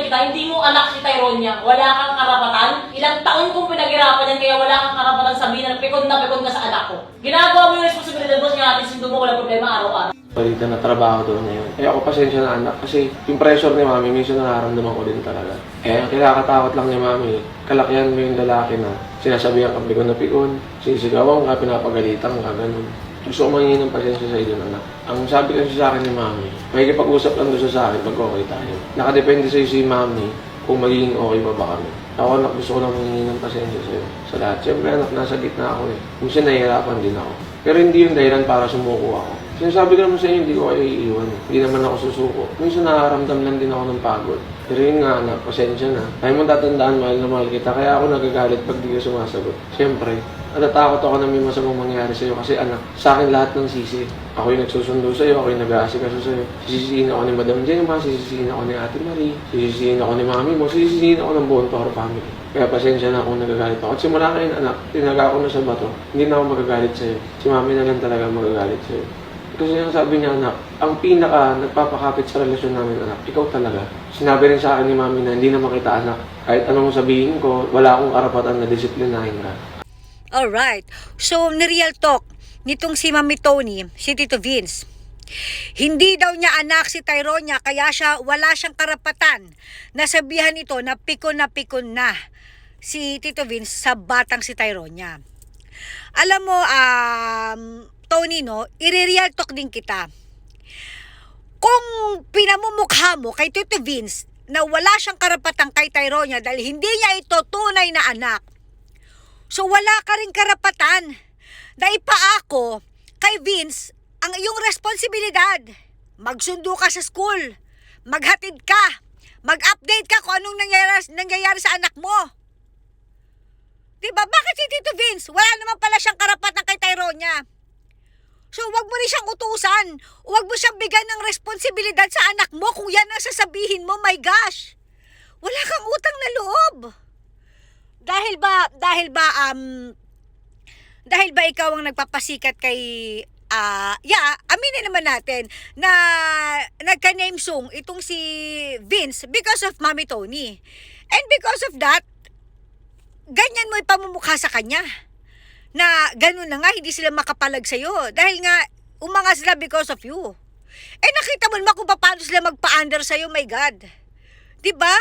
kita, hindi mo anak si Tyronia. Wala kang karapatan. Ilang taon kong pinaghirapan yan, kaya wala kang karapatan sabihin na pikon ka sa anak ko. Ginagawa mo yung responsibilidad mo, nga natin sindo mo, wala problema araw-araw. Palitan na trabaho doon ngayon. Eh ako pasensya na anak kasi yung pressure ni mami, minsan nararamdaman ko din talaga. Eh ang kinakatakot lang ni mami, kalakihan mo yung lalaki na sinasabihan ka pikon, sinisigawan ka, pinapagalitan ka, ganun. Gusto ko mangingin ng pasensya sa iyo, anak. Ang sabi kasi sa akin ni mami, makikipag-usap lang doon sa akin pag okay tayo. Nakadepende sa iyo si mami kung magiging okay pa ba kami. Ako anak, gusto ko lang mangingin ng pasensya sa iyo. Sa lahat. Siyempre anak, nasa gitna ako eh. Minsan nahihirapan din ako. Pero hindi yung dahilan para sumuko ako. Sinasabi ko naman sa inyo, hindi ko kayo iiwan. Hindi naman ako susuko. Minsan nakaramdam lang din ako ng pagod. Pero yun nga anak, pasensya na. Tayo mo tatandaan, mahal na mahal kita. Kaya ako nagagalit pag di ka sumasagot. Siyempre, natatakot ako na may masamang mangyari sa'yo. Kasi anak, sa akin lahat ng sisi. Ako yung nagsusundo sa'yo, ako yung nag-aasikaso sa'yo. Sisisihin ako ni Madam Gemma, sisisihin ako ni Ate Marie, sisisihin ako ni Mami mo, sisisihin ako ng buong Toro family. Kaya pasensya na kung nagagalit ako. At simula ngayon anak, tinaga ako na sa bato. Hindi na ako magagalit sa'yo. Si Mami na lang talaga magagalit sa'yo. Kasi ang sabi niya anak, ang pinaka nagpapakapit sa relasyon namin anak, ikaw talaga. Sinabi rin sa akin ni Mami na hindi naman kita anak. Kahit anong sabihin ko, wala akong karapatan na disiplinahin ka. Alright. So, ni-real talk nitong si Mami Tony, si Tito Vince. Hindi daw niya anak si Tyronia, kaya wala siyang karapatan na sabihan ito na pikon na si Tito Vince sa batang si Tyronia. Alam mo, Tony, no, i-real talk din kita. Kung pinamumukha mo kay Tito Vince na wala siyang karapatan kay Tyronia dahil hindi niya ito tunay na anak, so wala ka rin karapatan na ipaako kay Vince ang iyong responsibilidad. Magsundo ka sa school, maghatid ka, mag-update ka kung anong nangyayari sa anak mo. Diba? Bakit si Tito Vince? Wala naman pala siyang karapatan kay Tyronia. So, wag mo rin siyang utusan. Wag mo siyang bigyan ng responsibilidad sa anak mo kung yan ang sasabihin mo. My gosh! Wala kang utang na loob. Dahil ba ikaw ang nagpapasikat kay aminin naman natin na nagka-name song itong si Vince because of Mami Tony. And because of that, ganyan mo ipamumukha sa kanya. Na ganun na nga, hindi sila makapalag sa'yo. Dahil nga, umangas sila because of you. Eh nakita mo naman kung paano sila magpa-under sa'yo, my God. Diba?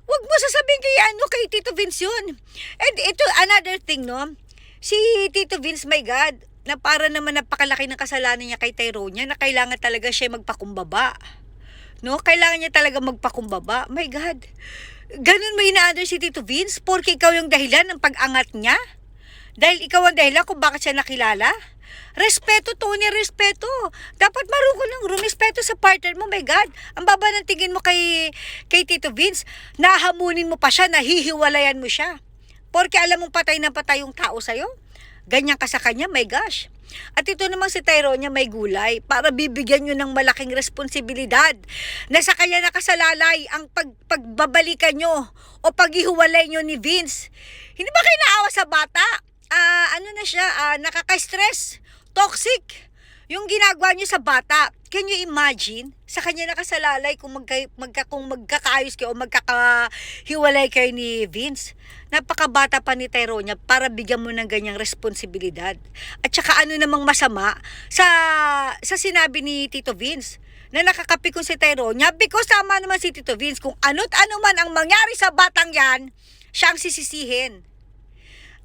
Huwag mo sasabihin kay Tito Vince yun. And ito, another thing, no? Si Tito Vince, my God, na para naman napakalaki ng kasalanan niya kay Tyronia na kailangan talaga siya magpakumbaba. No? Kailangan niya talaga magpakumbaba. My God. Ganun mo ina-under si Tito Vince? Porque ikaw yung dahilan ng pag-angat niya? Dahil ikaw ang dahilan kung bakit siya nakilala? Respeto, Tony, respeto. Dapat marunong ng rumispeto sa partner mo, my God. Ang baba ng tingin mo kay Tito Vince, nahamunin mo pa siya, nahihiwalayan mo siya. Porque alam mong patay na patay yung tao sa'yo. Ganyan ka sa kanya, my gosh. At ito namang si Tyronia may gulay para bibigyan nyo ng malaking responsibilidad na sa kanya nakasalalay ang pagbabalikan nyo o paghihiwalay nyo ni Vince. Hindi ba kayo naawa sa bata? Nakaka-stress, toxic, yung ginagawa niyo sa bata. Can you imagine? Sa kanya nakasalalay kung magkakaayos kayo o magkakahiwalay kayo ni Vince. Napakabata pa ni Tyronia para bigyan mo ng ganyang responsibilidad. At saka ano namang masama sa sinabi ni Tito Vince na nakakapikon si Tyronia because tama naman si Tito Vince kung ano't ano man ang mangyari sa batang yan, siyang sisisihin.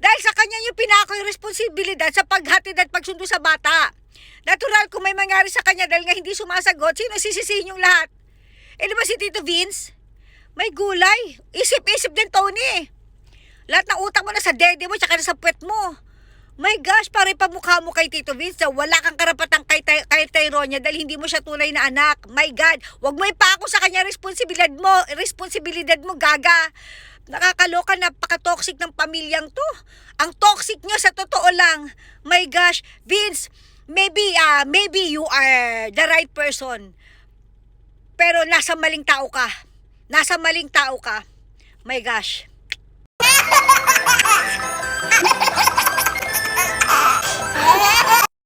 Dahil sa kanya yung pinako yung responsibilidad sa paghatid at pagsundo sa bata. Natural kung may mangyari sa kanya dahil nga hindi sumasagot, sino sisisihin yung lahat? Eh di ba si Tito Vince? May gulay. Isip-isip din, Tony. Lahat ng utang mo na sa dede mo tsaka na sa puwet mo. My gosh, pare pamukha mo kay Tito Vince na wala kang karapatang kay Tyronia dahil hindi mo siya tunay na anak. My God, wag mo ipako sa kanya responsibilidad mo, gaga. Nakakaloka, napaka-toxic ng pamilyang to. Ang toxic nyo sa totoo lang. My gosh, Vince, maybe you are the right person. Pero nasa maling tao ka. My gosh.